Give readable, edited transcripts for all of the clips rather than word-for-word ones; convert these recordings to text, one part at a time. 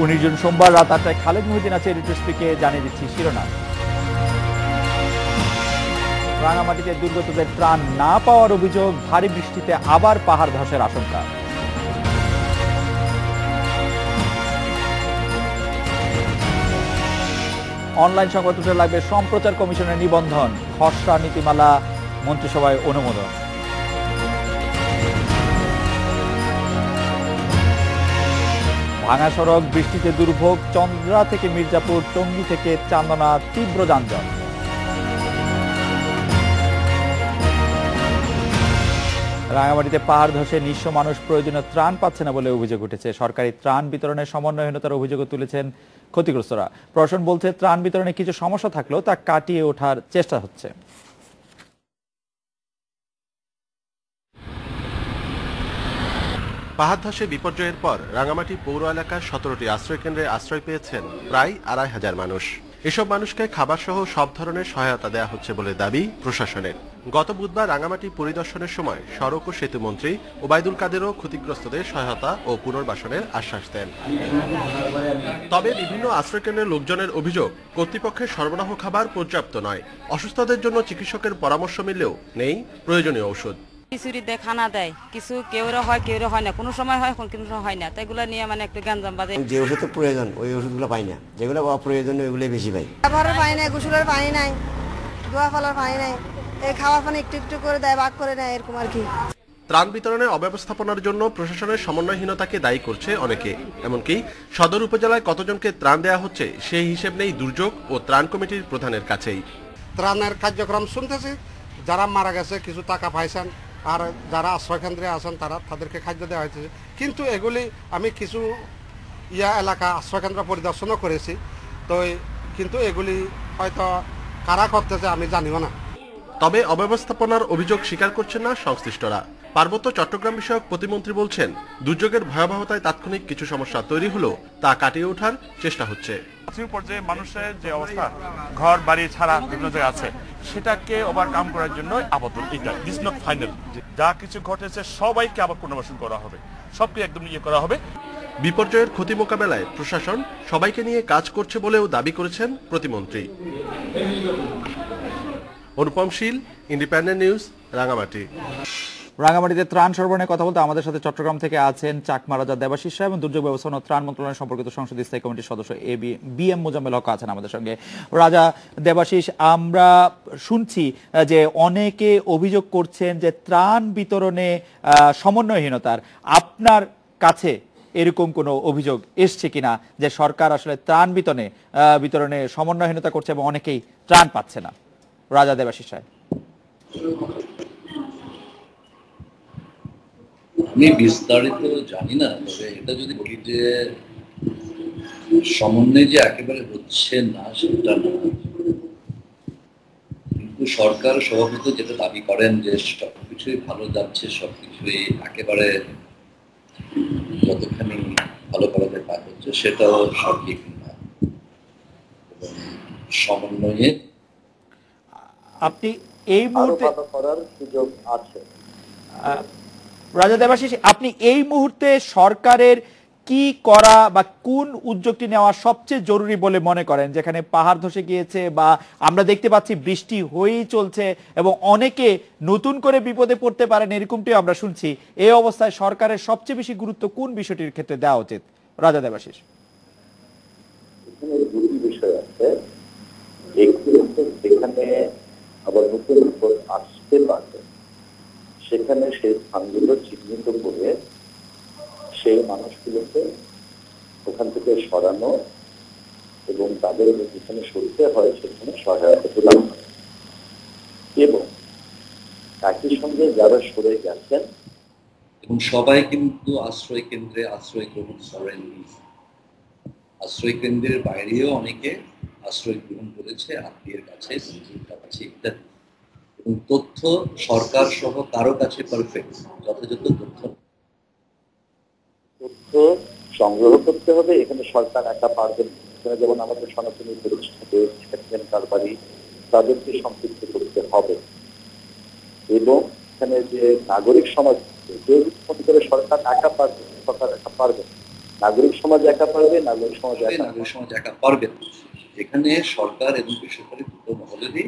19 June সোমবার রাত 8টায় খালেদ মহিউদ্দিন আছে এডিটরসপিকে জানিয়ে দিচ্ছি শিরোনাম। রাঙামাটিতে দুর্গতদের ত্রাণ না পাওয়ার অভিযোগ, ভারী বৃষ্টিতে আবার পাহাড় ধসের আশঙ্কা। অনলাইন সংবাদপত্রে লাগবে সম্প্রচার কমিশনের নিবন্ধন, খসড়া নীতিমালা মন্ত্রিসভায় অনুমোদন। ভাঙা সড়ক, বৃষ্টিতে দুর্ভোগ, চন্দ্রা থেকে মির্জাপুর, টঙ্গী থেকে চান্দনা তীব্র যানজট। রাঙামাটিতে পাহাড় ধসে নিঃস্ব মানুষ প্রয়োজনীয় ত্রাণ পাচ্ছে না বলে অভিযোগ উঠেছে। সরকারি ত্রাণ বিতরণের সমন্বয়হীনতার অভিযোগও তুলেছেন ক্ষতিগ্রস্তরা। প্রশাসন বলছে ত্রাণ বিতরণে কিছু সমস্যা থাকলেও তা কাটিয়ে ওঠার চেষ্টা হচ্ছে। পাহাড় ধসে বিপর্যয়ের পর রাঙামাটি পৌর এলাকার 17টি আশ্রয়কেন্দ্রে আশ্রয় পেয়েছেন প্রায় 2500 মানুষ। এসব মানুষকে খাবার সহ সব ধরনের সহায়তা দেওয়া হচ্ছে বলে দাবি প্রশাসনের। গত বুধবার রাঙামাটি পরিদর্শনের সময় সড়ক ও সেতু মন্ত্রী ওবায়দুল কাদেরও ক্ষতিগ্রস্তদের সহায়তা ও পুনর্বাসনের আশ্বাস দেন। তবে বিভিন্ন আশ্রয়কেন্দ্রের লোকজনের অভিযোগ, কর্তৃপক্ষের সরবরাহ খাবার পর্যাপ্ত নয়। অসুস্থদের জন্য চিকিৎসকের পরামর্শ মিললেও নেই প্রয়োজনীয় ঔষধ। খিচুড়ি দেয়, খানা দেয়, কিছু কেউরা হয় না, কোনো সময় হয় কোনো সময় হয় না, তাই এগুলো নিয়ে মানে একটু গ্যাঞ্জাম বাজে। যে ওষুধ প্রয়োজন ওই ওষুধগুলো পাই না, যেগুলো অপ্রয়োজনীয় ওইগুলো বেশি পাই। খাবারের পানি নাই, গোসলের পানি নাই, দোয়া ফলার পানি নাই, এই খাওয়ার পানি একটু একটু করে দেয়, ভাগ করে নেয়, এরকম আর কি। ত্রাণ বিতরণের অব্যবস্থাপনার জন্য প্রশাসনের সমন্বয়হীনতাকে দায়ী করছে অনেকে। এমনকি সদর উপজেলায় কতজনকে ত্রাণ দেওয়া হচ্ছে সেই হিসেব নেই দুর্যোগ ও ত্রাণ কমিটির প্রধানের কাছেই। ত্রাণের কার্যক্রম শুনতেছি, যারা মারা গেছে কিছু টাকা পাইছেন, আর যারা আশ্রয়কেন্দ্রে আছেন তাদেরকে খাদ্য দেওয়া হয়েছে। কিন্তু এগুলি আমি কিছু এলাকা আশ্রয়কেন্দ্র পরিদর্শনও করেছি, তো কিন্তু এগুলি হয়তো কারা করতেছে আমি জানিও না। তবে অব্যবস্থাপনার অভিযোগ স্বীকার করছেন না সংশ্লিষ্টরা। পার্বত্য চট্টগ্রাম বিষয়ক প্রতিমন্ত্রী বলছেন, দুর্যোগের ভয়াবহতায় তাৎক্ষণিক কিছু সমস্যা তৈরি হলেও তা কাটিয়ে ওঠার চেষ্টা হচ্ছে। পর্যায়ে মানুষের যে অবস্থা, ঘর বাড়ি ছাড়া বিভিন্ন জায়গায় আছে, সেটাকে ওভারকাম করার জন্য আপাতত এটা দিস নট ফাইনাল। যা কিছু ঘটেছে সবাইকে আবার পুনর্বাসন করা হবে, সবকে একদম ইয়ে করা হবে। বিপর্যয়ের ক্ষতি মোকাবেলায় প্রশাসন সবাইকে নিয়ে কাজ করছে বলেও দাবি করেছেন প্রতিমন্ত্রী। অনুপম শীল, ইন্ডিপেন্ডেন্ট নিউজ, রাঙামাটি। রাঙামাটিতে ত্রাণ সরবরাহের কথা বলতে আমাদের সাথে চট্টগ্রাম থেকে আছেন চাকমা রাজা দেবাশিস সাহেব এবং দুর্যোগ ব্যবস্থাপনা ও ত্রাণ মন্ত্রণালয় সম্পর্কিত সংসদীয় স্থায়ী কমিটির সদস্য বি.এম. মোজাম্মেল হক আছেন আমাদের সঙ্গে। রাজা, দেবাশিস, আমরা শুনছি যে অনেকে অভিযোগ করছেন যে ত্রাণ বিতরণে সমন্বয়হীনতার। আপনার কাছে এরকম কোনো অভিযোগ এসছে কিনা যে সরকার আসলে ত্রাণ বিতরণে সমন্বয়হীনতা করছে এবং অনেকেই ত্রাণ পাচ্ছে না? রাজা দেবাশিস সাহেব। আমি বিস্তারিত জানি না, তবে এটা যদি বলি যে সমন্বয় যে একেবারে হচ্ছে না সেটা না, কিন্তু সরকার সভাপতি যেটা দাবি করেন যে সবকিছুই ভালো যাচ্ছে, সবকিছুই একেবারে যতখানি ভালো করা যায় তা হচ্ছে, সেটাও সঠিক না। সমন্বয়ে আপনি এই মুহূর্তে করার সুযোগ আছে। রাজা দেবাশিস, আপনি এই মুহূর্তে সরকারের কি করা বা কোন উদ্যোগটি নেওয়া সবচেয়ে জরুরি বলে মনে করেন, যেখানে পাহাড় ধসে গিয়েছে বা আমরা দেখতে পাচ্ছি বৃষ্টি হয়েই চলছে এবং অনেকে নতুন করে বিপদে পড়তে পারেন এরকমটিও আমরা শুনছি। এই অবস্থায় সরকারের সবচেয়ে বেশি গুরুত্ব কোন বিষয়টির ক্ষেত্রে দেওয়া উচিত? রাজা দেবাশিস। এখানে দুটি বিষয় আছে, একটি হচ্ছে যেখানে আবার নতুন বিপদ আসতে পারে সেখানে সেই স্থানগুলো চিহ্নিত করে সেই মানুষগুলোকে ওখান থেকে সরানো এবং তাদের যেখানে সরতে হয় সেখানে সহায়তা প্রদান করে, এবং একই সঙ্গে যারা সরে গেছেন এবং সবাই কিন্তু আশ্রয় কেন্দ্রে আশ্রয় গ্রহণ করেননি। আশ্রয় কেন্দ্রের বাইরেও অনেকে আশ্রয় গ্রহণ করেছে আত্মীয়ের কাছে, বন্ধুর কাছে ইত্যাদি। এবং তথ্য সরকার সহ কারো কাছে পারফেক্ট, যথাযথ তথ্য সংগ্রহ করতে হবে। এখানে সরকার একা পারবেন, যেমন আমাদের সনাতনী প্রতিষ্ঠান কারবারি তাদেরকে সম্পৃক্ত করতে হবে, এবং এখানে যে নাগরিক সমাজ করে সরকার একা পারবে, নাগরিক সমাজ একা পারবে, নাগরিক সমাজ একা পারবে না। এখানে সরকার এবং বেসরকারি দুটো মহলেরই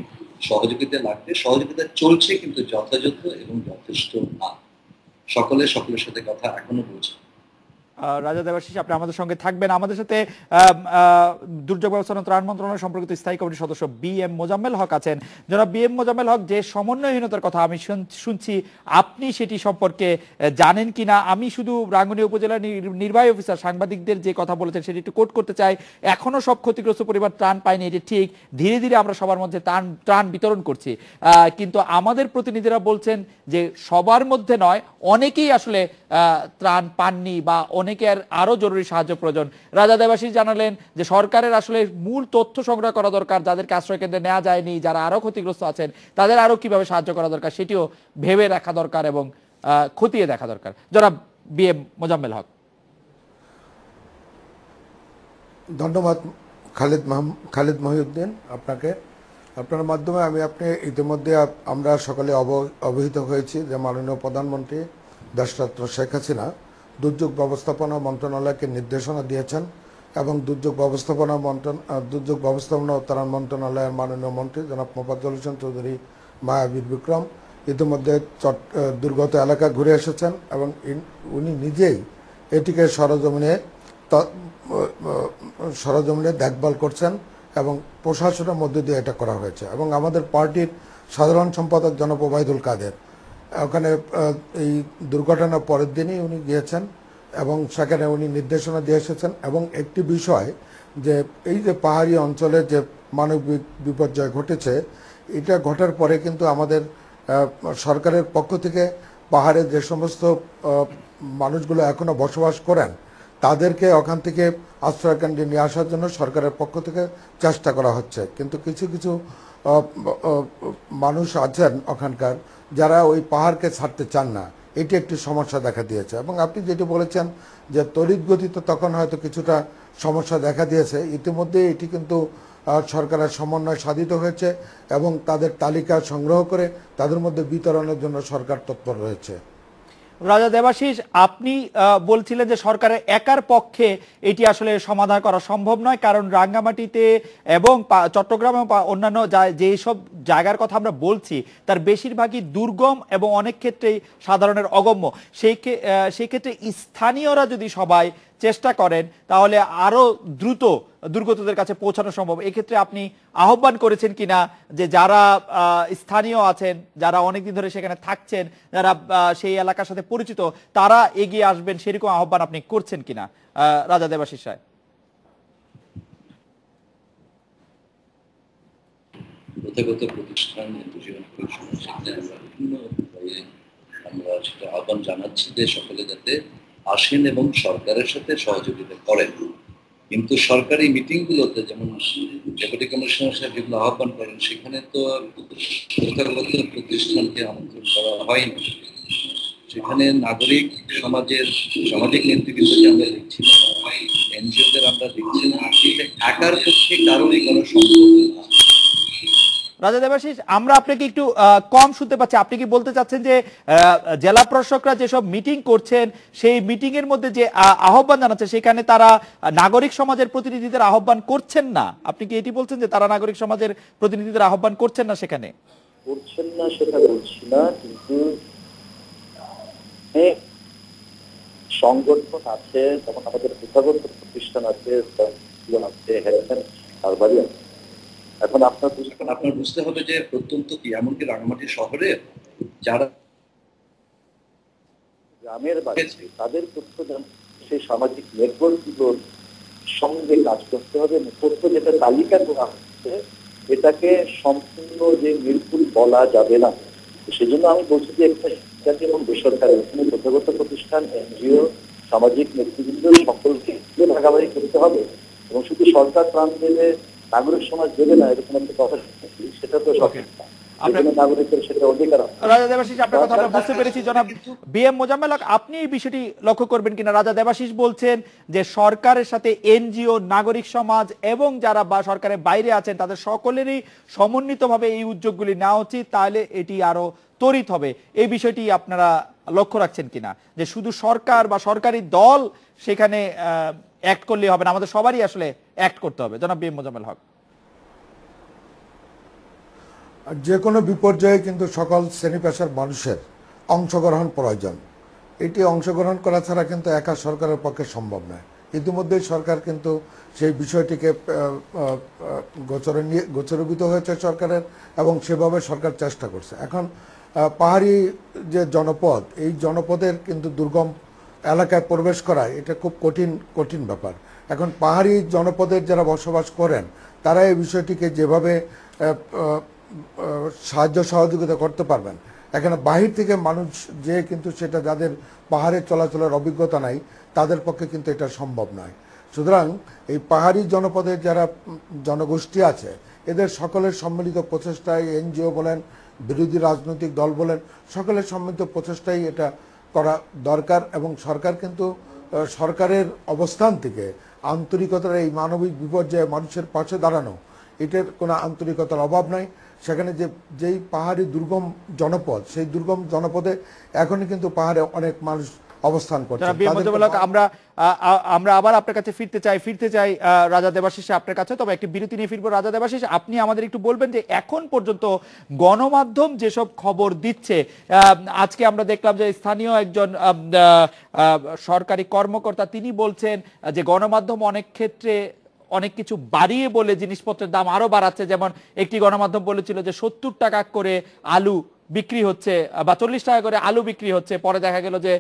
সহযোগিতা লাগবে। সহযোগিতা চলছে, কিন্তু যথাযথ এবং যথেষ্ট না। সকলের সাথে কথা এখনো বলছে। রাজা দেবাশিস, আপনি আমাদের সঙ্গে থাকবেন। আমাদের সাথে দুর্যোগ ব্যবস্থাপনা ত্রাণ মন্ত্রণালয় সম্পর্কিত স্থায়ী কমিটির সদস্য BM মোজাম্মেল হক আছেন। যারা BM মোজাম্মেল হক, যে সমন্বয়হীনতার কথা আমি শুনছি, আপনি সেটি সম্পর্কে জানেন কিনা? আমি শুধু রাঙ্গুনিয়া উপজেলা নির্বাহী অফিসার সাংবাদিকদের যে কথা বলেছেন সেটি একটু কোট করতে চাই। এখনো সব ক্ষতিগ্রস্ত পরিবার ত্রাণ পায়নি, এটি ঠিক। ধীরে ধীরে আমরা সবার মধ্যে ত্রাণ বিতরণ করছি, কিন্তু আমাদের প্রতিনিধিরা বলছেন যে সবার মধ্যে নয়, অনেকেই আসলে ত্রাণ পাননি বা অনেকের আরো জরুরি সাহায্য প্রয়োজন। রাজা দেবাশিস জানালেন যে সরকারের আসলে মূল তথ্য সংগ্রহ করা দরকার, যাদেরকে আশ্রয় কেন্দ্রে নেওয়া যায়নি, যারা আরো ক্ষতিগ্রস্ত আছেন তাদের আরো কিভাবে সাহায্য করা দরকার সেটিও ভেবে রাখা দরকার এবং খতিয়ে দেখা দরকার। যারা BM মোজাম্মেল হক। ধন্যবাদ খালিদ মহিউদ্দিন আপনাকে। আপনার মাধ্যমে আপনি ইতিমধ্যে আমরা সকলে অবহিত হয়েছি যে মাননীয় প্রধানমন্ত্রী দেশরত্ন শেখ হাসিনা দুর্যোগ ব্যবস্থাপনা মন্ত্রণালয়কে নির্দেশনা দিয়েছেন এবং দুর্যোগ ব্যবস্থাপনা ও ত্রাণ মন্ত্রণালয়ের মাননীয় মন্ত্রী জনাব মোফাজ্জল হোসেন চৌধুরী মায়াবীর বিক্রম ইতিমধ্যে দুর্গত এলাকা ঘুরে এসেছেন এবং উনি নিজেই এটিকে সরজমিনে দেখভাল করছেন এবং প্রশাসনের মধ্যে দিয়ে এটা করা হয়েছে। এবং আমাদের পার্টির সাধারণ সম্পাদক জনাব ওবায়দুল কাদের ওখানে এই দুর্ঘটনার পরের দিনই উনি গিয়েছেন এবং সেখানে উনি নির্দেশনা দিয়ে এসেছেন। এবং একটি বিষয় যে এই যে পাহাড়ি অঞ্চলে যে মানবিক বিপর্যয় ঘটেছে, এটা ঘটার পরে কিন্তু আমাদের সরকারের পক্ষ থেকে পাহাড়ে যে সমস্ত মানুষগুলো এখনো বসবাস করেন তাদেরকে ওখান থেকে আশ্রয়কেন্দ্রে নিয়ে আসার জন্য সরকারের পক্ষ থেকে চেষ্টা করা হচ্ছে। কিন্তু কিছু কিছু মানুষ আছেন ওখানকার যারা ওই পাহাড়কে ছাড়তে চান না, এটি একটি সমস্যা দেখা দিয়েছে। এবং আপনি যেটি বলেছেন যে তড়িৎ গতিতে তখন হয়তো কিছুটা সমস্যা দেখা দিয়েছে, ইতিমধ্যে এটি কিন্তু সরকারের সমন্বয় সাধিত হয়েছে এবং তাদের তালিকা সংগ্রহ করে তাদের মধ্যে বিতরণের জন্য সরকার তৎপর রয়েছে। রাজা দেবাশিস, আপনি বলছিলেন যে সরকারের একার পক্ষে এটি আসলে সমাধান করা সম্ভব নয়, কারণ রাঙ্গামাটিতে এবং চট্টগ্রামে অন্যান্য যেসব জায়গার কথা আমরা বলছি তার বেশিরভাগই দুর্গম এবং অনেক ক্ষেত্রেই সাধারণের অগম্য। সেই ক্ষেত্রে স্থানীয়রা যদি সবাই চেষ্টা করেন তাহলে আরো দ্রুত দুর্গতদের কাছে পৌঁছানো সম্ভব। এক্ষেত্রে আপনি আহ্বান করেছেন কিনা যে যারা স্থানীয় আছেন, যারা অনেকদিন ধরে সেখানে থাকছেন, যারা সেই এলাকার সাথে পরিচিত, তারা এগিয়ে আসবেন, সেরকম আহ্বান আপনি করছেন কিনা রাজা দেবাশিস রায়? প্রতিষ্ঠান আমরা সেটা আহ্বান জানাচ্ছি যে সকলে যাতে আসেন এবং সরকারের সাথে সহযোগিতা করেন। কিন্তু সরকারি মিটিং গুলোতে যেমন ডেপুটি কমিশনার সাহেব যেগুলো আহ্বান করেন, সেখানে তো প্রথাগত প্রতিষ্ঠানকে আমন্ত্রণ করা হয়নি। সেখানে নাগরিক সামাজিক নেতৃবৃন্দকে আমরা দেখছি না, এনজিওদের আমরা দেখছি না। একার পক্ষে কারোরই কোনো সম্ভব না। রাজা দেবাশিস, আমরা আপনাকে একটু কম শুনতে পাচ্ছি। আপনি কি বলতে চাচ্ছেন যে জেলা প্রশাসকরা যেসব মিটিং করছেন সেই মিটিং এর মধ্যে যে আহ্বান জানাচ্ছে সেখানে তারা নাগরিক সমাজের প্রতিনিধিদের আহ্বান করছেন না? আপনি কি এটি বলছেন যে তারা নাগরিক সমাজের প্রতিনিধিদের আহ্বান করছেন না? সেখানে করছেন না সেটা বলছি না, কিন্তু সংগঠন আছে, তখন আমাদের প্রথাগত প্রতিষ্ঠান আছে, কারবারি আছে। এখন আপনার বুঝতে হবে যে প্রত্যন্ত কি এমনকি রাঙামাটি শহরে যারা গ্রামের বাড়ি তাদের তথ্য সেই সামাজিক নেটওয়ার্কগুলোর সঙ্গে কাজ করতে হবে। তথ্য যেটা তালিকা করা হচ্ছে এটাকে সম্পূর্ণ যে নির্ভুল বলা যাবে না। সেজন্য আমি বলছি যে একটা সরকারি এবং বেসরকারি প্রথাগত প্রতিষ্ঠান, এনজিও, সামাজিক নেতৃবৃন্দ সকলকে ভাগাভাগি করতে হবে। এবং শুধু সরকার ত্রাণ দেবে, নাগরিক সমাজ দেবে না, এরকম একটা কথা সেটা তো সঠিক না। রাজা দেবাশিস, আপনার কথা আমরা বুঝতে পেরেছি। জনাব BM মোজাম্মেল হক, আপনি এই বিষয়টি লক্ষ্য করবেন কিনা? রাজা দেবাশিস বলছেন যে সরকারের সাথে এনজিও, নাগরিক সমাজ এবং যারা সরকারের বাইরে আছেন তাদের সকলেরই সমন্বিতভাবে এই উদ্যোগগুলি নেওয়া উচিত, তাহলে এটি আরো তড়িৎ হবে, এই বিষয়টি আপনারা লক্ষ্য রাখছেন কিনা, যে শুধু সরকার বা সরকারি দল সেখানে অ্যাক্ট করলে হবে না, আমাদের সবারই আসলে অ্যাক্ট করতে হবে? জনাব বি এম মোজাম্মেল হক। যে কোনো বিপর্যয়ে কিন্তু সকল শ্রেণী পেশার মানুষের অংশগ্রহণ প্রয়োজন। এটি অংশগ্রহণ করা ছাড়া কিন্তু একা সরকারের পক্ষে সম্ভব নয়। ইতিমধ্যেই সরকার কিন্তু সেই বিষয়টিকে গোচরীভূত হয়েছে সরকারের, এবং সেভাবে সরকার চেষ্টা করছে। এখন পাহাড়ি যে জনপদ, এই জনপদের কিন্তু দুর্গম এলাকায় প্রবেশ করা এটা খুব কঠিন ব্যাপার। এখন পাহাড়ি জনপদের যারা বসবাস করেন তারা এই বিষয়টিকে যেভাবে সাহায্য সহযোগিতা করতে পারবেন, এখানে বাহির থেকে মানুষ যে কিন্তু সেটা যাদের পাহাড়ে চলাচলের অভিজ্ঞতা নাই তাদের পক্ষে কিন্তু এটা সম্ভব নয়। সুতরাং এই পাহাড়ি জনপদের যারা জনগোষ্ঠী আছে এদের সকলের সম্মিলিত প্রচেষ্টায়, এনজিও বলেন, বিরোধী রাজনৈতিক দল বলেন, সকলের সম্মিলিত প্রচেষ্টায় এটা করা দরকার। এবং সরকার কিন্তু সরকারের অবস্থান থেকে আন্তরিকতার এই মানবিক বিপর্যয়ে মানুষের পাশে দাঁড়ানো, এটার কোনো আন্তরিকতার অভাব নাই। সেখানে যেই পাহাড়ি দুর্গম জনপদ, সেই দুর্গম জনপদে এখনই কিন্তু পাহাড়ে অনেক মানুষ অবস্থান করছে। আমরা আবার আপনার কাছে ফিরতে চাই রাজা দেবাশিস আপনার কাছে, তবে একটি বিরতি নিয়ে ফিরবো। রাজা দেবাশিস, আপনি আমাদের একটু বলবেন যে এখন পর্যন্ত গণমাধ্যম যেসব খবর দিচ্ছে, আজকে আমরা দেখলাম যে স্থানীয় একজন সরকারি কর্মকর্তা তিনি বলছেন যে গণমাধ্যম অনেক ক্ষেত্রে অনেক কিছু বাড়িয়ে বলে জিনিসপত্রের দাম আরো বাড়াচ্ছে। যেমন একটি গণমাধ্যম বলেছিল যে 70 টাকা করে আলু বিক্রি হচ্ছে বা 40 টাকা করে আলু বিক্রি হচ্ছে, পরে দেখা গেল যে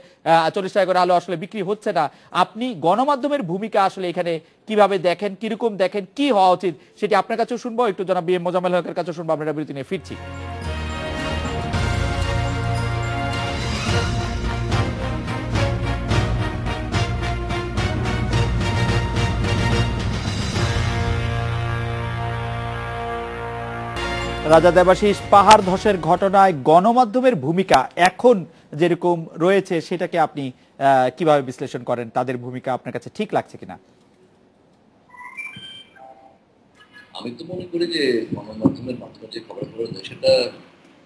40 টাকা করে আলু আসলে বিক্রি হচ্ছে না। আপনি গণমাধ্যমের ভূমিকা আসলে এখানে কিভাবে দেখেন, কিরকম দেখেন, কি হওয়া উচিত সেটি আপনার কাছেও শুনবো, একটু জনাব বি এম মোজাম্মেল হকের কাছেও শুনবো। আমরা বিরতি নিয়ে ফিরছি। রাজা দেবাশিস, পাহাড় ধসের ঘটনায় গণমাধ্যমের ভূমিকা এখন যেরকম রয়েছে সেটাকে আপনি কিভাবে বিশ্লেষণ করেন? তাদের ভূমিকা আপনার কাছে ঠিক লাগছে কিনা? আমি তো মনে করি যে গণমাধ্যমের মাধ্যমে যে খবরগুলো দেয় সেটা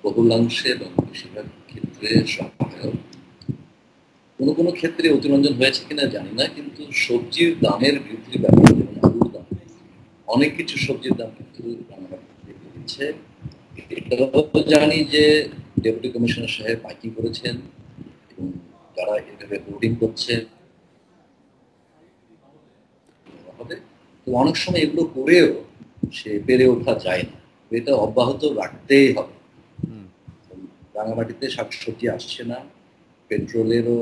বহুলাংশে এবং বেশিরভাগ ক্ষেত্রে সহায়ক। কোনো ক্ষেত্রে অতিরঞ্জন হয়েছে কিনা জানি না, কিন্তু সবজির দামের বৃদ্ধির ব্যাপারে, যেমন আলুর দাম, অনেক কিছু সবজির দাম কিন্তু দিচ্ছে। এটাও জানি যে ডেপুটি কমিশনার সাহেব মাইকিং করেছেন এবং যারা এভাবে হোর্ডিং করছে, তো অনেক সময় এগুলো করেও সে পেরে ওঠা যায় না, এটা অব্যাহত রাখতেই হবে। রাঙামাটিতে শাকসবজি আসছে না, পেট্রোলেরও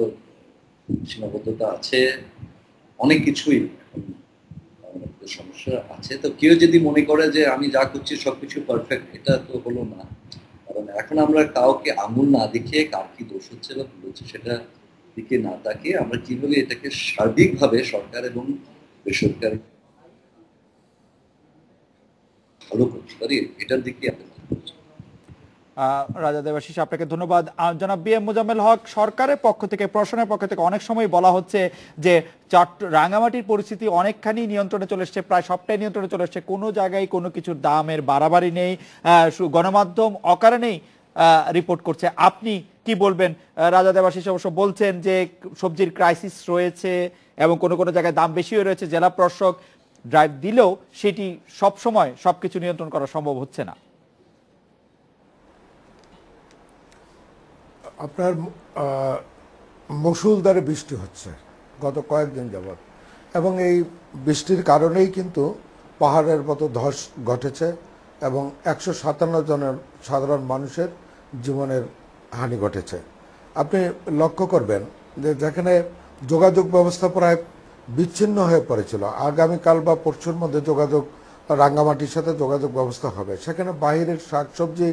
সীমাবদ্ধতা আছে, অনেক কিছুই সমস্যা আছে। তো কেউ যদি মনে করে যে আমি যা করছি সবকিছু পারফেক্ট, এটা তো হলো না। কারণ এখন আমরা কাউকে আঙুল না দেখিয়ে কার কি দোষ হচ্ছে বা ভুল হচ্ছে সেটা দিকে না তাকিয়ে আমরা কিভাবে এটাকে সার্বিকভাবে সরকার এবং বেসরকারি ভালো করতে পারি এটার দিকে আমরা। রাজা দেবাশিস, আপনাকে ধন্যবাদ। জনাব বি এম মোজাম্মেল হক, সরকারের পক্ষ থেকে, প্রশাসনের পক্ষ থেকে অনেক সময় বলা হচ্ছে যে রাঙামাটির পরিস্থিতি অনেকখানি নিয়ন্ত্রণে চলে এসছে, প্রায় সবটাই নিয়ন্ত্রণে চলে এসছে, কোনো জায়গায় কোনো কিছুর দামের বাড়াবাড়ি নেই, গণমাধ্যম অকারণেই রিপোর্ট করছে। আপনি কি বলবেন? রাজা দেবাশিস অবশ্য বলছেন যে সবজির ক্রাইসিস রয়েছে এবং কোনো কোনো জায়গায় দাম বেশি হয়ে রয়েছে, জেলা প্রশাসক ড্রাইভ দিলেও সেটি সবসময় সবকিছু নিয়ন্ত্রণ করা সম্ভব হচ্ছে না। আপনার মুষলধারে বৃষ্টি হচ্ছে গত কয়েকদিন যাবৎ, এবং এই বৃষ্টির কারণেই কিন্তু পাহাড়ের মতো ধস ঘটেছে এবং 157 জনের সাধারণ মানুষের জীবনের হানি ঘটেছে। আপনি লক্ষ্য করবেন যে যেখানে যোগাযোগ ব্যবস্থা প্রায় বিচ্ছিন্ন হয়ে পড়েছিল, আগামীকাল বা পরশুর মধ্যে রাঙ্গামাটির সাথে যোগাযোগ ব্যবস্থা হবে, সেখানে বাইরের শাকসবজি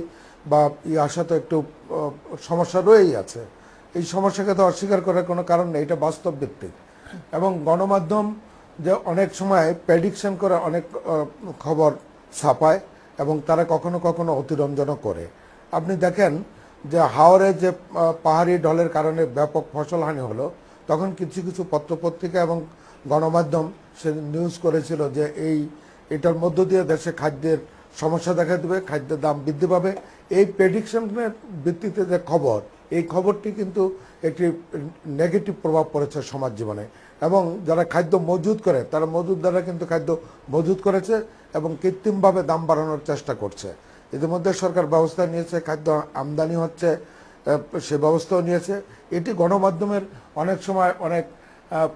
বা আসা তো একটু সমস্যা রয়েই আছে। এই সমস্যাকে তো অস্বীকার করার কোনো কারণ নেই, এটা বাস্তব ভিত্তিক। এবং গণমাধ্যম যে অনেক সময় প্রেডিকশন করে অনেক খবর ছাপায় এবং তারা কখনো কখনো অতিরঞ্জনও করে। আপনি দেখেন যে হাওরে যে পাহাড়ি ঢলের কারণে ব্যাপক ফসলহানি হলো, তখন কিছু কিছু পত্রপত্রিকা এবং গণমাধ্যম সে নিউজ করেছিল যে এটার মধ্য দিয়ে দেশে খাদ্যের সমস্যা দেখা দেবে, খাদ্যের দাম বৃদ্ধি পাবে। এই প্রেডিকশনের ভিত্তিতে যে খবর, এই খবরটি কিন্তু একটি নেগেটিভ প্রভাব পড়েছে সমাজ জীবনে। এবং যারা খাদ্য মজুত করে তারা মজুতদাররা কিন্তু খাদ্য মজুত করেছে এবং কৃত্রিমভাবে দাম বাড়ানোর চেষ্টা করছে। ইতিমধ্যে সরকার ব্যবস্থা নিয়েছে, খাদ্য আমদানি হচ্ছে, সে ব্যবস্থাও নিয়েছে। এটি গণমাধ্যমের অনেক সময় অনেক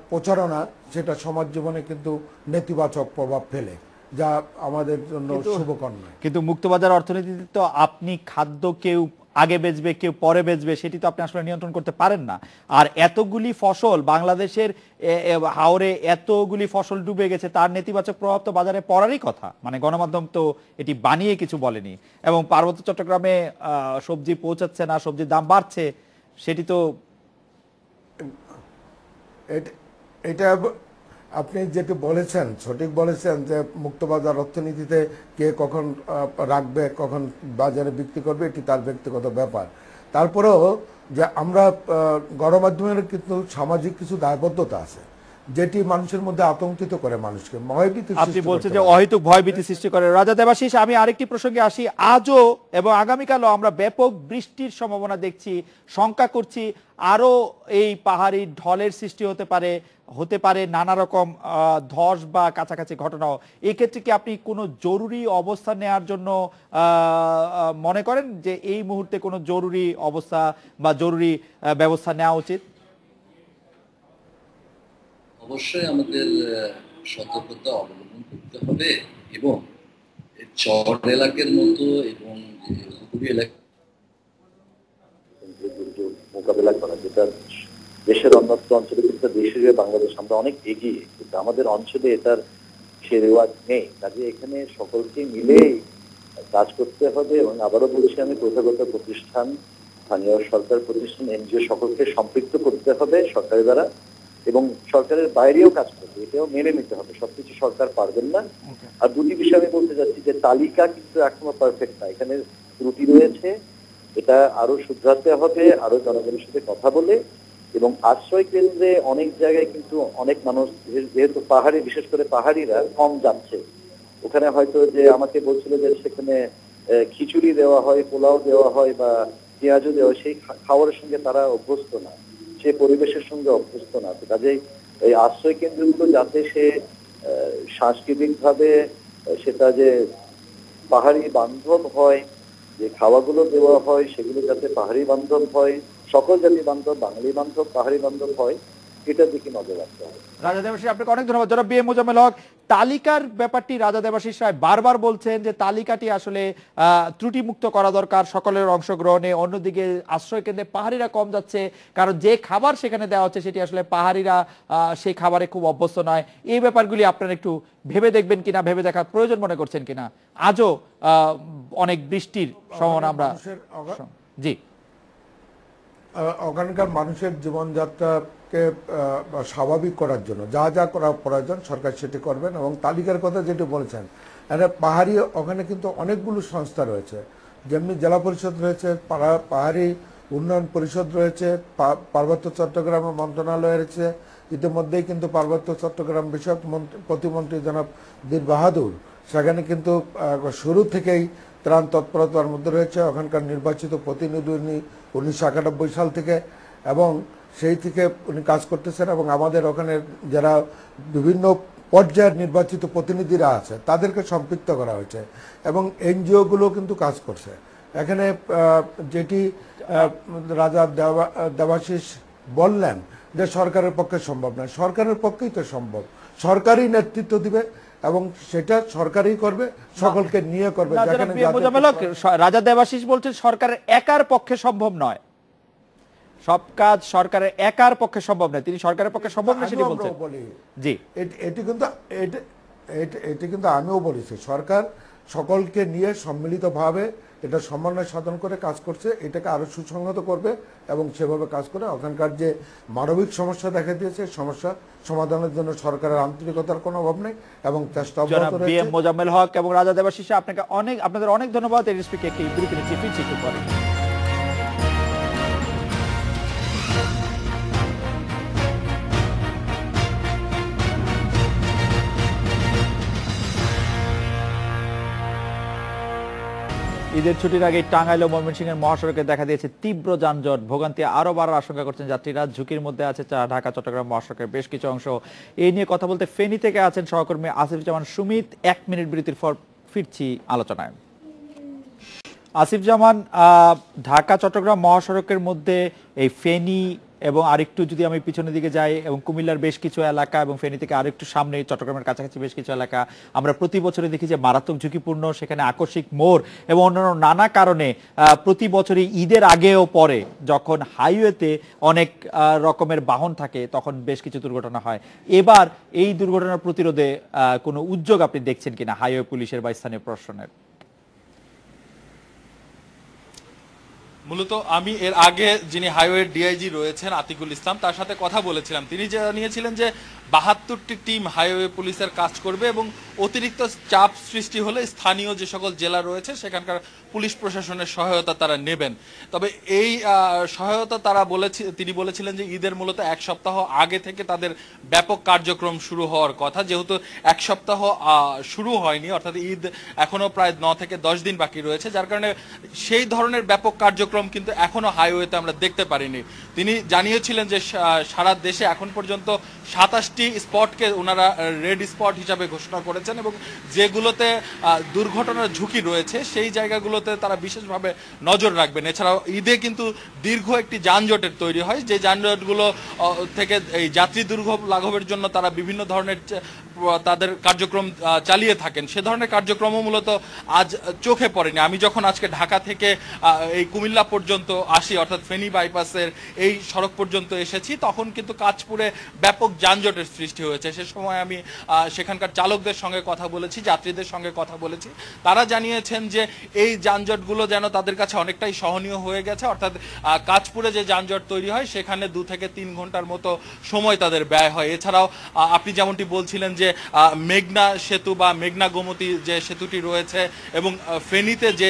প্রচারণা, সেটা সমাজ জীবনে কিন্তু নেতিবাচক প্রভাব ফেলে, যা আমাদের জন্য শুভকর নয়। কিন্তু মুক্তবাজার অর্থনীতিতে তো আপনি খাদ্য কেউ আগে বেচবে কেউ পরে বেচবে, সেটি তো আপনি আসলে নিয়ন্ত্রণ করতে পারেন না। আর এতগুলি ফসল বাংলাদেশের হাওরে এতগুলি ফসল ডুবে গেছে, তার নেতিবাচক প্রভাব তো বাজারে পড়ারই কথা। মানে গণমাধ্যম তো এটি বানিয়ে কিছু বলেনি। এবং পার্বত্য চট্টগ্রামে সবজি পৌঁছাচ্ছে না, সবজির দাম বাড়ছে, সেটি তো এটা আপনি যেটি বলেছেন সঠিক বলেছেন যে মুক্তবাজার অর্থনীতিতে কে কখন রাখবে, কখন বাজারে বিক্রি করবে, এটি তার ব্যক্তিগত ব্যাপার। তারপরেও যে আমরা গণমাধ্যমের কিন্তু সামাজিক কিছু দায়বদ্ধতা আছে, যেটি মানুষের মধ্যে আতঙ্কিত করে, মানুষকে ভয়ভীতি। আপনি বলছেন যে অহেতুক ভয়ভীতি সৃষ্টি করে। রাজা দেবাশিস, আমি আরেকটি প্রসঙ্গে আসি। আজও এবং আগামীকালও আমরা ব্যাপক বৃষ্টির সম্ভাবনা দেখছি, শঙ্কা করছি আরো এই পাহাড়ি ঢলের সৃষ্টি হতে পারে নানা রকম ধস বা কাছাকাছি ঘটনাও। এই ক্ষেত্রে কি আপনি কোনো জরুরি অবস্থা নেওয়ার জন্য মনে করেন যে এই মুহূর্তে কোনো জরুরি অবস্থা বা জরুরি ব্যবস্থা নেওয়া উচিত? অবশ্যই আমাদের সতর্কতা অবলম্বন করতে হবে এবং চর এলাকার মতো এবং উপকূলীয় এলাকা মোকাবেলা করা, যেটা দেশের অন্যত্র অঞ্চলে কিন্তু দেশের বাংলাদেশ আমরা অনেক এগিয়ে, কিন্তু আমাদের অঞ্চলে এটার সে রেওয়াজ নেই। কাজে এখানে সকলকে মিলে কাজ করতে হবে। এবং আবারও বলছি, আমি প্রথাগত প্রতিষ্ঠান, স্থানীয় সরকার প্রতিষ্ঠান, এনজিও সকলকে সম্পৃক্ত করতে হবে সরকারের দ্বারা, এবং সরকারের বাইরেও কাজ করবে, এটাও মেনে নিতে হবে। সবকিছু সরকার পারবেন না। আর দুটি বিষয় আমি বলতে চাচ্ছি যে তালিকা কিন্তু এখনো পারফেক্ট না, এখানে ত্রুটি রয়েছে, এটা আরো শুধরাতে হবে, আরো জনগণের সাথে কথা বলে। এবং আশ্রয় কেন্দ্রে অনেক জায়গায় কিন্তু অনেক মানুষ, যেহেতু পাহাড়ি, বিশেষ করে পাহাড়িরা কম যাচ্ছে, ওখানে হয়তো যে আমাকে বলছিল যে সেখানে খিচুড়ি দেওয়া হয়, পোলাও দেওয়া হয় বা পেঁয়াজও দেওয়া হয়, সেই খাবারের সঙ্গে তারা অভ্যস্ত না, সে পরিবেশের সঙ্গে অভ্যস্ত না। কাজেই এই আশ্রয় কেন্দ্রগুলো যাতে সে সাংস্কৃতিক ভাবে সেটা যে পাহাড়ি বান্ধব হয়, যে খাওয়াগুলো দেওয়া হয় সেগুলো যাতে পাহাড়ি বান্ধব হয়, সকল জাতি বান্ধব, বাঙালি বান্ধব, পাহাড়ি বান্ধব হয়, এটার দিকে নজর রাখতে হবে। রাজা দেবাশিস, আপনাকে অনেক ধন্যবাদ। জনাব বি এম মোজাম্মেল হক, তালিকার ব্যাপারটি রাজা দেবাশিস রায় বারবার বলছেন যে তালিকাটি আসলে ত্রুটিমুক্ত করা দরকার সকলের অংশগ্রহণে। অন্যদিকে আশ্রয় কেন্দ্রে পাহাড়িরা কম যাচ্ছে, কারণ যে খাবার সেখানে দেওয়া হচ্ছে সেটি আসলে পাহাড়িরা সেই খাবারে খুব অভ্যস্ত নয়। এই ব্যাপারগুলি আপনারা একটু ভেবে দেখবেন কিনা, ভেবে দেখার প্রয়োজন মনে করছেন কিনা? আজও অনেক বৃষ্টির সম্ভাবনা আমরা, জি, ওখানকার মানুষের জীবনযাত্রাকে স্বাভাবিক করার জন্য যা যা করা প্রয়োজন সরকার সেটি করবেন। এবং তালিকার কথা যেটি বলেছেন, পাহাড়ি ওখানে কিন্তু অনেকগুলো সংস্থা রয়েছে, যেমনি জেলা পরিষদ রয়েছে, পাহাড়ি উন্নয়ন পরিষদ রয়েছে, পার্বত্য চট্টগ্রাম মন্ত্রণালয় রয়েছে। ইতিমধ্যেই কিন্তু পার্বত্য চট্টগ্রাম বিষয়ক প্রতিমন্ত্রী জনাব বীর বাহাদুর সেখানে কিন্তু শুরু থেকেই ত্রাণ তৎপরতার মধ্যে রয়েছে। ওখানকার নির্বাচিত প্রতিনিধি 1991 সাল থেকে, এবং সেই থেকে উনি কাজ করতেছেন। এবং আমাদের ওখানে যারা বিভিন্ন পর্যায়ের নির্বাচিত প্রতিনিধিরা আছে তাদেরকে সম্পৃক্ত করা হয়েছে, এবং এনজিওগুলো কিন্তু কাজ করছে এখানে। যেটি রাজা দেবাশিস বললেন যে সরকারের পক্ষে সম্ভব নয়, সরকারের পক্ষেই তো সম্ভব। সরকারই নেতৃত্ব দিবে এবং সেটা সরকারই করবে, সকলকে নিয়ে করবে। রাজা দেবাশিস বলছেন সরকারের একার পক্ষে সম্ভব নয়, সব কাজ সরকারের একার পক্ষে সম্ভব নয়। তিনি সরকারের পক্ষে সম্ভব না সেটি বলছেন। জি, এটি কিন্তু আমিও বলেছি, সরকার সকলকে নিয়ে সম্মিলিতভাবে এটা সমন্বয় সাধন করে কাজ করছে, এটাকে আরো সুসংহত করবে এবং সেভাবে কাজ করে ওখানকার যে মানবিক সমস্যা দেখা দিয়েছে সমস্যা সমাধানের জন্য সরকারের আন্তরিকতার কোনো অভাব নেই এবং চেষ্টা অব্যাহত রয়েছে। বি এম মোজাম্মেল হক এবং রাজা দেবাশিস, আপনাদের অনেক ধন্যবাদ। এই স্পিকে একটি বিরতি নিচ্ছি, ফিরছি একটু পরে। ঈদের ছুটির আগে টাঙ্গাইল ও ময়মনসিংহের মহাসড়কে দেখা দিয়েছে তীব্র যানজট, ভোগান্তি আরো বাড়ার আশঙ্কা করছেন যাত্রীরা। ঝুঁকির মধ্যে আছে ঢাকা চট্টগ্রাম মহাসড়কের বেশ কিছু অংশ। এই নিয়ে কথা বলতে ফেনী থেকে আছেন সহকর্মী আসিফ জামান সুমিত। 1 মিনিট বিরতির পর ফিরছি আলোচনায়। আসিফ জামান, ঢাকা চট্টগ্রাম মহাসড়কের মধ্যে এই ফেনী এবং আরেকটু যদি আমি পিছনের দিকে যাই এবং কুমিল্লার বেশ কিছু এলাকা এবং ফেনী থেকে আরেকটু সামনে চট্টগ্রামের কাছাকাছি বেশ কিছু এলাকা আমরা প্রতি বছরই দেখি যে মারাত্মক ঝুঁকিপূর্ণ, সেখানে আকস্মিক মোড় এবং অন্যান্য নানা কারণে প্রতি বছরই ঈদের আগেও পরে যখন হাইওয়েতে অনেক রকমের বাহন থাকে তখন বেশ কিছু দুর্ঘটনা হয়। এবার এই দুর্ঘটনার প্রতিরোধে কোনো উদ্যোগ আপনি দেখছেন কিনা হাইওয়ে পুলিশের বা স্থানীয় প্রশাসনের? মূলত আমি এর আগে যিনি হাইওয়ে ডিআইজি রয়েছেন আতিকুল ইসলাম, তার সাথে কথা বলেছিলাম। তিনি জানিয়েছিলেন যে 72টি টিম হাইওয়ে পুলিশের কাজ করবে এবং অতিরিক্ত চাপ সৃষ্টি হলে স্থানীয় যে সকল জেলা রয়েছে সেখানকার পুলিশ প্রশাসনের সহায়তা তারা নেবেন। তবে এই সহায়তা তিনি বলেছিলেন যে ঈদের মূলত 1 সপ্তাহ আগে থেকে তাদের ব্যাপক কার্যক্রম শুরু হওয়ার কথা। যেহেতু 1 সপ্তাহ শুরু হয়নি, অর্থাৎ ঈদ এখনো প্রায় 9 থেকে 10 দিন বাকি রয়েছে, যার কারণে সেই ধরনের ব্যাপক কার্যক্রম কিন্তু এখনো হাইওয়েতে আমরা দেখতে পারিনি। তিনি জানিয়েছিলেন যে সারা দেশে এখন পর্যন্ত 27টি স্পটকে ওনারা রেড স্পট হিসাবে ঘোষণা করেছেন এবং যেগুলোতে দুর্ঘটনার ঝুঁকি রয়েছে সেই জায়গাগুলোতে তারা বিশেষভাবে নজর রাখবেন। এছাড়াও ঈদে কিন্তু দীর্ঘ একটি যানজটের তৈরি হয়, যে যানজটগুলো থেকে এই যাত্রী দুর্ভোগ লাঘবের জন্য তারা বিভিন্ন ধরনের তাদের কার্যক্রম চালিয়ে থাকেন। সে ধরনের কার্যক্রমও মূলত আজ চোখে পড়েনি। আমি যখন আজকে ঢাকা থেকে এই কুমিল্লা পর্যন্ত আসি, অর্থাৎ ফেনী বাইপাসের এই সড়ক পর্যন্ত এসেছি, তখন কিন্তু কাঁচপুরে ব্যাপক যানজটের সৃষ্টি হয়েছে। সে সময় আমি সেখানকার চালকদের সঙ্গে কথা বলেছি, যাত্রীদের সঙ্গে কথা বলেছি। তারা জানিয়েছেন যে এই যানজটগুলো যেন তাদের কাছে অনেকটাই সহনীয় হয়ে গেছে। অর্থাৎ কাঁচপুরে যে যানজট তৈরি হয় সেখানে 2 থেকে 3 ঘন্টার মতো সময় তাদের ব্যয় হয়। এছাড়াও আপনি যেমনটি বলছিলেন যে মেঘনা সেতু বা মেঘনা গোমতী যে সেতুটি রয়েছে এবং ফেনীতে যে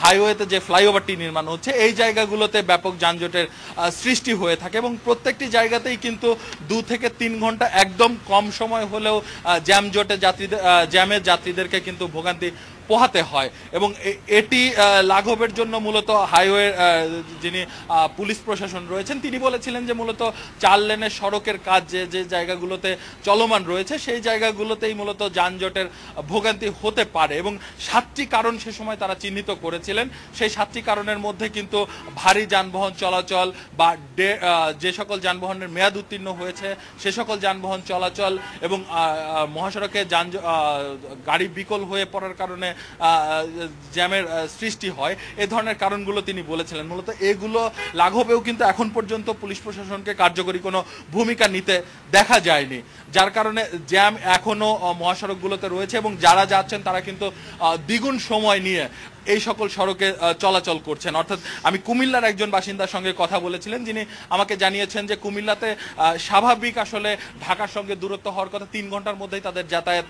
হাইওয়েতে যে ফ্লাইওভারটি নির্মাণ হচ্ছে, এই জায়গাগুলোতে ব্যাপক যানজটের সৃষ্টি হয়ে থাকে এবং প্রত্যেকটি জায়গাতেই কিন্তু 2 থেকে 3 ঘন্টা একদম কম সময় হলেও জ্যামের যাত্রীদেরকে কিন্তু ভোগান্তি পোহাতে হয়। এবং এটি লাঘবের জন্য মূলত হাইওয়ে যিনি পুলিশ প্রশাসন রয়েছেন তিনি বলেছিলেন যে মূলত 4 লেনের সড়কের কাজ যে জায়গাগুলোতে চলমান রয়েছে সেই জায়গাগুলোতেই মূলত যানজটের ভোগান্তি হতে পারে এবং 7টি কারণ সে সময় তারা চিহ্নিত করেছিলেন। সেই 7টি কারণের মধ্যে কিন্তু ভারী যানবাহন চলাচল বা যে সকল যানবাহনের মেয়াদ উত্তীর্ণ হয়েছে সে সকল যানবাহন চলাচল এবং মহাসড়কে গাড়ি বিকল হয়ে পড়ার কারণে জ্যামের সৃষ্টি হয়, এই ধরনের কারণগুলো তিনি বলেছিলেন। মূলত এগুলো লাঘবেও কিন্তু এখন পর্যন্ত পুলিশ প্রশাসনকে কার্যকরী কোনো ভূমিকা নিতে দেখা যায়নি, যার কারণে জ্যাম এখনো মহাসড়কগুলোতে রয়েছে এবং যারা যাচ্ছেন তারা কিন্তু দ্বিগুণ সময় নিয়ে এই সকল সড়কে চলাচল করছেন। অর্থাৎ আমি কুমিল্লার একজন বাসিন্দার সঙ্গে কথা বলেছিলেন, যিনি আমাকে জানিয়েছেন যে কুমিল্লাতে স্বাভাবিক আসলে ঢাকার সঙ্গে দূরত্ব হওয়ার কথা 3 ঘন্টার মধ্যেই তাদের যাতায়াত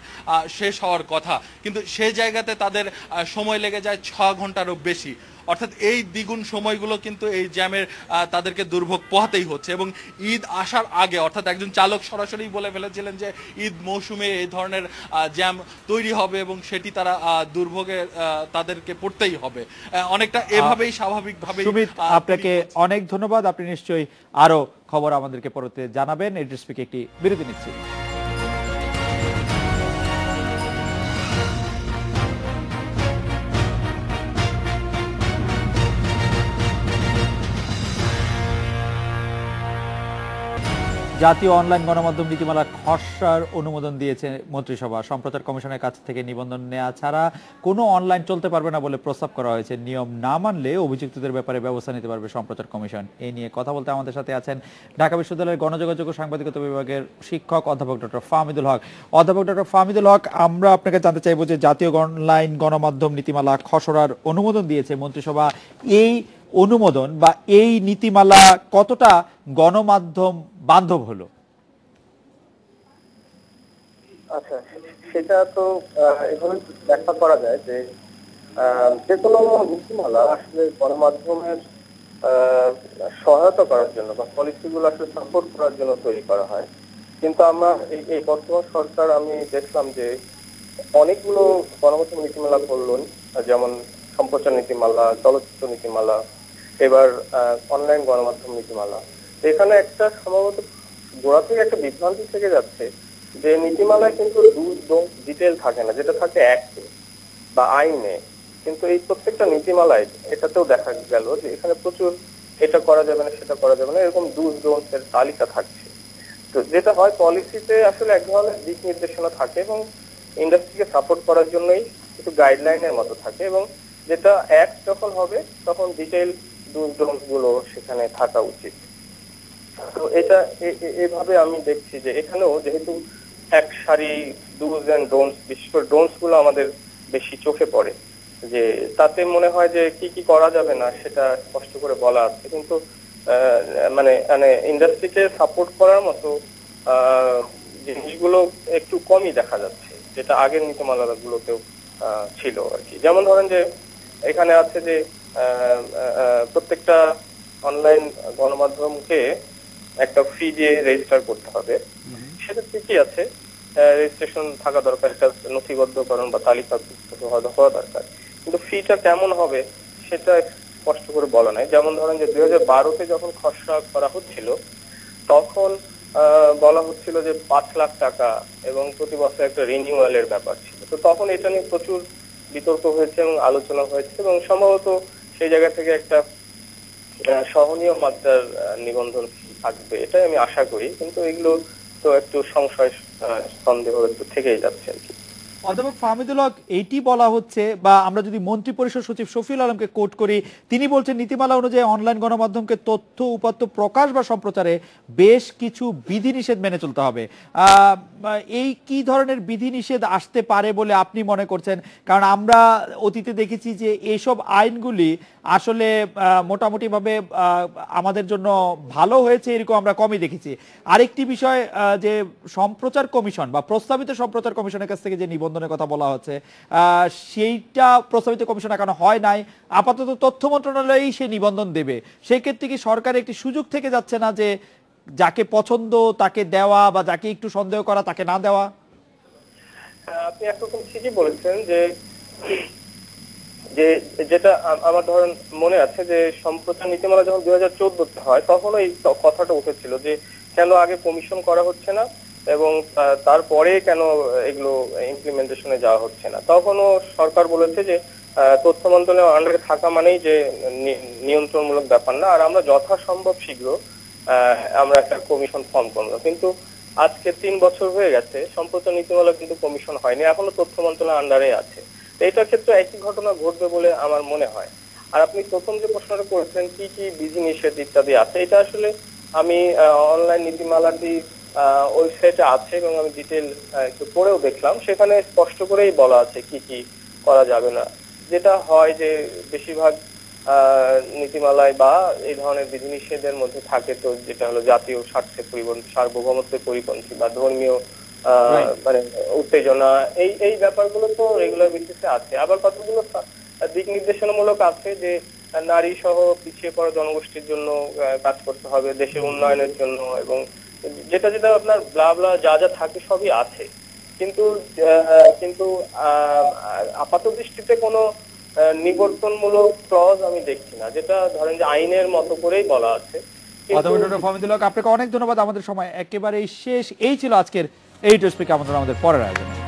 শেষ হওয়ার কথা, কিন্তু সেই জায়গাতে তাদের সময় লেগে যায় 6 ঘন্টারও বেশি। অর্থাৎ এই দ্বিগুণ সময়গুলো কিন্তু এই জ্যামের তাদেরকে দুর্ভোগ পোহাতেই হচ্ছে এবং ঈদ আসার আগে অর্থাৎ একজন চালক সরাসরি বলে ফেলেছিলেন যে ঈদ মৌসুমে এই ধরনের জ্যাম তৈরি হবে এবং সেটি তারা দুর্ভোগে তাদেরকে পড়তেই হবে। অনেকটা এভাবেই স্বাভাবিকভাবে। সুমিত, আপনাকে অনেক ধন্যবাদ। আপনি নিশ্চয়ই আরো খবর আমাদেরকে পরবর্তীতে জানাবেন। এড্রেস থেকে একটি বিরতি নিচ্ছি। জাতীয় অনলাইন গণমাধ্যম নীতিমালা খসড়ার অনুমোদন দিয়েছে মন্ত্রিসভা। সম্প্রচার কমিশনের কাছ থেকে নিবন্ধন নেওয়া ছাড়া কোনো অনলাইন চলতে পারবে না বলে প্রস্তাব করা হয়েছে। নিয়ম না মানলে অভিযুক্তদের ব্যাপারে ব্যবস্থা নিতে পারবে সম্প্রচার কমিশন। এই নিয়ে কথা বলতে আমাদের সাথে আছেন ঢাকা বিশ্ববিদ্যালয়ের গণযোগাযোগ ও সাংবাদিকতা বিভাগের শিক্ষক অধ্যাপক ডক্টর ফাহমিদুল হক। অধ্যাপক ডক্টর ফাহমিদুল হক, আমরা আপনাকে জানতে চাইব যে জাতীয় অনলাইন গণমাধ্যম নীতিমালা খসড়ার অনুমোদন দিয়েছে মন্ত্রিসভা। এই অনুমোদন বা এই নীতিমালা কতটা গণমাধ্যম বান্ধব হলো? আচ্ছা, সেটা তো এভাবে ব্যাখ্যা করা যায় যে যে কোনো নীতিমালা আসলে গণমাধ্যমের সহায়তা করার জন্য বা পলিসিগুলো আসলে সাপোর্ট করার জন্য তৈরি করা হয়। কিন্তু আমরা এই বর্তমান সরকার আমি দেখলাম যে অনেকগুলো গণমাধ্যম নীতিমালা করলেন, যেমন সম্প্রচার নীতিমালা, চলচ্চিত্র নীতিমালা, এবার অনলাইন গণমাধ্যম নীতিমালা। এখানে একটা সম্ভবত গোড়া থেকে একটা বিভ্রান্তি থেকে যাচ্ছে যে নীতিমালায় কিন্তু ডিটেল থাকে না, যেটা থাকে অ্যাক্টে বা আইনে। কিন্তু এই প্রত্যেকটা নীতিমালায় এটাতেও দেখা গেল যে এখানে প্রচুর এটা করা যাবে না, সেটা করা যাবে না, এরকম ডোন্টস এর তালিকা থাকছে। তো যেটা হয় পলিসিতে আসলে এক ধরনের দিক নির্দেশনা থাকে এবং ইন্ডাস্ট্রিকে সাপোর্ট করার জন্যই কিছু গাইডলাইনের মতো থাকে, এবং যেটা অ্যাক্ট যখন হবে তখন ডিটেইল ডোন্টস গুলো সেখানে থাকা উচিত। তো এটা এভাবে আমি দেখছি যে এখানেও যেহেতু এক সারি ডুজ এন্ড ডোন্টস, বিশেষ করে ডোন্টস গুলো আমাদের বেশি চোখে পড়ে, যে তাতে মনে হয় যে কি কি করা যাবে না সেটা স্পষ্ট করে বলা আছে, কিন্তু মানে মানে ইন্ডাস্ট্রিকে সাপোর্ট করার মতো জিনিসগুলো একটু কমই দেখা যাচ্ছে, যেটা আগের নীতিমালাগুলোতেও ছিল আর কি। যেমন ধরেন যে এখানে আছে যে প্রত্যেকটা অনলাইন গণমাধ্যমকে একটা ফি দিয়ে রেজিস্টার করতে হবে, সেটা ঠিকই আছে, রেজিস্ট্রেশন থাকা দরকার, একটা নথিবদ্ধকরণ বা তালিকাভুক্ত হওয়া দরকার, কিন্তু ফিটা কেমন হবে সেটা স্পষ্ট করে বলা নাই। যেমন ধরেন যে 2012-তে যখন খসড়া করা হচ্ছিল তখন বলা হচ্ছিল যে 5 লাখ টাকা এবং প্রতি বছর একটা রিনিউয়ালের ব্যাপার ছিল। তো তখন এটা নিয়ে প্রচুর বিতর্ক হয়েছে এবং আলোচনা হয়েছে, এবং সম্ভবত সেই জায়গা থেকে একটা সহনীয় মাত্রার নিবন্ধন থাকবে, এটাই আমি আশা করি। কিন্তু এগুলো তো একটু সংশয় সন্দেহ একটু থেকেই যাচ্ছে আর কি। অধ্যাপক ফাহমিদুল হক, এইটি বলা হচ্ছে, বা আমরা যদি মন্ত্রী পরিষদ সচিব শফিউল আলমকে কোট করি, তিনি বলছেন নীতিমালা অনুযায়ী অনলাইন গণমাধ্যমকে তথ্য উপাত্ত প্রকাশ বা সম্প্রচারে বেশ কিছু বিধিনিষেধ মেনে চলতে হবে। এই কি ধরনের বিধিনিষেধ আসতে পারে বলে আপনি মনে করছেন? কারণ আমরা অতীতে দেখেছি যে এইসব আইনগুলি আসলে মোটামুটিভাবে আমাদের জন্য ভালো হয়েছে এরকম আমরা কমই দেখেছি। আরেকটি বিষয়, যে সম্প্রচার কমিশন বা প্রস্তাবিত সম্প্রচার কমিশনের কাছ থেকে যে নিবন্ধনের কথা বলা হচ্ছে, সেইটা প্রস্তাবিত কমিশন এখনো হয় নাই, আপাতত তথ্য মন্ত্রণালয়ই সে নিবন্ধন দেবে। সেই ক্ষেত্রে কি সরকারের একটি সুযোগ থেকে যাচ্ছে না যে যাকে পছন্দ তাকে দেওয়া বা যাকে একটু সন্দেহ করা তাকে না দেওয়া? আপনি একরকম ঠিকই বলেছেন যে যেটা আমার ধরেন মনে আছে যে সম্প্রচার নীতিমালা যখন 2014-তে হয় তখন এই কথাটা উঠেছিল যে কেন আগে কমিশন করা হচ্ছে না এবং তারপরে কেন এগুলো ইমপ্লিমেন্টেশনে যাওয়া হচ্ছে না। তখনও সরকার বলেছে যে তথ্য মন্ত্রণালয়ের আন্ডারে থাকা মানেই যে নিয়ন্ত্রণমূলক ব্যাপার না, আর আমরা যথাসম্ভব শীঘ্র আমরা একটা কমিশন ফর্ম করবো। কিন্তু আজকে 3 বছর হয়ে গেছে, সম্প্রচার নীতিমালা কিন্তু কমিশন হয়নি, এখনো তথ্য মন্ত্রণালয়ের আন্ডারে আছে। এইটার ক্ষেত্রে একই ঘটনা ঘটবে বলে আমার মনে হয়। আর আপনি প্রথম যে প্রশ্নটা করেছেন কি কি বিধিনিষেধ ইত্যাদি আছে, এটা আসলে আমি অনলাইন নীতিমালাটি ওয়েবসাইটে আছে এবং আমি ডিটেল একটু পড়েও দেখলাম, সেখানে স্পষ্ট করেই বলা আছে কি কি করা যাবে না। যেটা হয় যে বেশিরভাগ নীতিমালায় বা এই ধরনের বিধিনিষেধের মধ্যে থাকে তো যেটা হলো জাতীয় স্বার্থের পরিপন্থী, সার্বভৌমত্বের পরিপন্থী বা ধর্মীয় মানে উত্তেজনা, এই ব্যাপারগুলো তো রেগুলার বেসিসে আছে। আবার কতগুলো দিক নির্দেশনামূলক আছে যে নারী সহ পিছিয়ে পড়া জনগোষ্ঠীর জন্য কাজ করতে হবে, দেশের উন্নয়নের জন্য, এবং যেটা যেটা আপনার ব্লা ব্লা যা যা থাকে সবই আছে। কিন্তু কিন্তু আপাত দৃষ্টিতে কোনো নিবর্তনমূলক ক্লজ আমি দেখছি না, যেটা ধরেন যে আইনের মতো করেই বলা আছে। আপনাকে অনেক ধন্যবাদ। আমাদের সময় একেবারে শেষ। এই ছিল আজকের এই টু স্পিক, আমাদের পরের আয়োজন।